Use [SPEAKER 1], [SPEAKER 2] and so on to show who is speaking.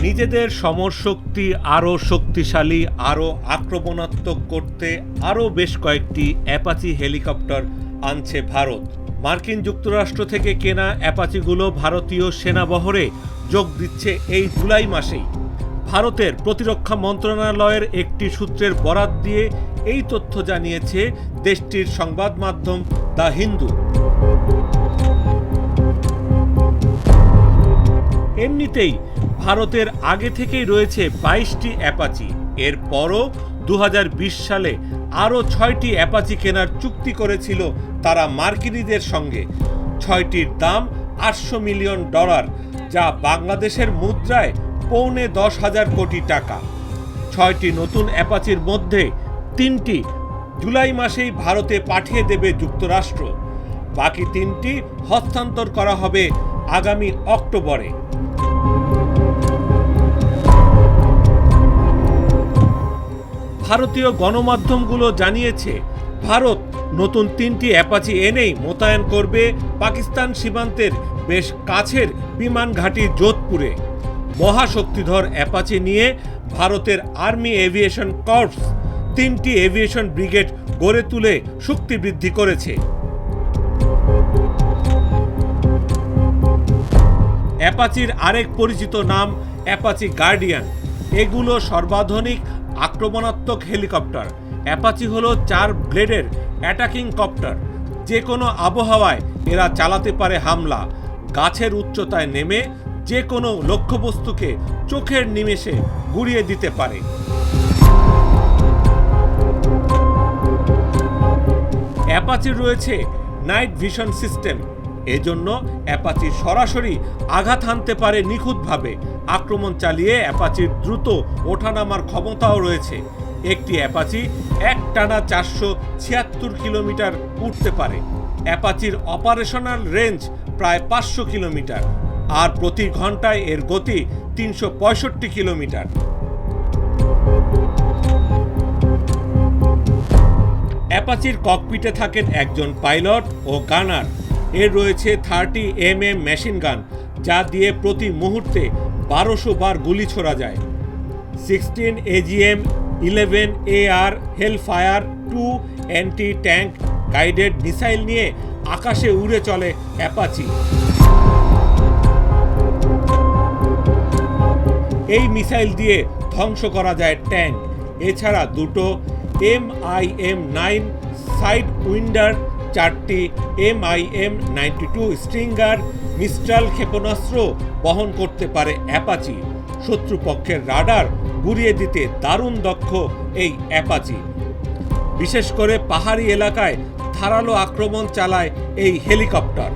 [SPEAKER 1] নিজেদের সমরশক্তি আরও শক্তিশালী, আরও আক্রমণাত্মক করতে আরও বেশ কয়েকটি অ্যাপাচি হেলিকপ্টার আনছে ভারত। মার্কিন যুক্তরাষ্ট্র থেকে কেনা অ্যাপাচিগুলো ভারতীয় সেনাবহরে যোগ দিচ্ছে এই জুলাই মাসেই। ভারতের প্রতিরক্ষা মন্ত্রণালয়ের একটি সূত্রের বরাত দিয়ে এই তথ্য জানিয়েছে দেশটির সংবাদ মাধ্যম দ্য হিন্দু। এমনিতেই ভারতের আগে থেকেই রয়েছে 22টি অ্যাপাচি। এরপরও 2020 সালে আরও 6টি অ্যাপাচি কেনার চুক্তি করেছিল তারা মার্কিনীদের সঙ্গে। 6টির দাম $800 মিলিয়ন, যা বাংলাদেশের মুদ্রায় $9.5 কোটি টাকা। 6টি নতুন অ্যাপাচির মধ্যে 3টি জুলাই মাসেই ভারতে পাঠিয়ে দেবে যুক্তরাষ্ট্র। বাকি 3টি হস্তান্তর করা হবে আগামী অক্টোবরে। ভারতীয় গণমাধ্যমগুলো জানিয়েছে ভারত নতুন 3টি অ্যাপাচি এনেই মোতায়েন করবে পাকিস্তান সীমান্তের বেশ কাছের বিমান ঘাঁটি যোধপুরে। মহাশক্তিধর অ্যাপাচি নিয়ে ভারতের আর্মি এভিয়েশন কর্পস 3টি এভিয়েশন ব্রিগেড গড়ে তুলে শক্তি বৃদ্ধি করেছে। অ্যাপাচির আরেক পরিচিত নাম অ্যাপাচি গার্ডিয়ান। এগুলো সর্বাধুনিক আক্রমণাত্মক হেলিকপ্টার। অ্যাপাচি হলো 4 ব্লেডের অ্যাটাকিং কপ্টার। যে কোনো আবহাওয়ায় এরা চালাতে পারে হামলা। গাছের উচ্চতায় নেমে যে কোনো লক্ষ্যবস্তুকে চোখের নিমেষে গুড়িয়ে দিতে পারে। অ্যাপাচির রয়েছে নাইট ভিশন সিস্টেম। এজন্য অ্যাপাচি সরাসরি আঘাত হানতে পারে নিখুঁতভাবে। আক্রমণ চালিয়ে অ্যাপাচির দ্রুত ওঠানামার ক্ষমতাও রয়েছে। একটি অ্যাপাচি একটানা 476 কিলোমিটার উঠতে পারে। অ্যাপাচির অপারেশনাল রেঞ্জ প্রায় 500 কিলোমিটার, আর প্রতি ঘন্টায় এর গতি 365 কিলোমিটার। অ্যাপাচির ককপিটে থাকেন একজন পাইলট ও গানার। এর রয়েছে 30 mm মেশিন গান, যা দিয়ে প্রতি মুহূর্তে 1200 বার গুলি ছোড়া যায়। 16 AGM 11 AR hellfire 2 anti tank guided missile নিয়ে আকাশে উড়ে চলে অ্যাপাচি। এই মিসাইল দিয়ে ধ্বংস করা যায় ট্যাঙ্ক। এছাড়া দুটো MIM-9 সাইড উইন্ডার, 4টি MIM-92 স্ট্রিঙ্গার মিস্ট্রাল ক্ষেপণাস্ত্র বহন করতে পারে অ্যাপাচি। শত্রুপক্ষের রাডার গুড়িয়ে দিতে দারুণ দক্ষ এই অ্যাপাচি। বিশেষ করে পাহাড়ি এলাকায় ধারালো আক্রমণ চালায় এই হেলিকপ্টার।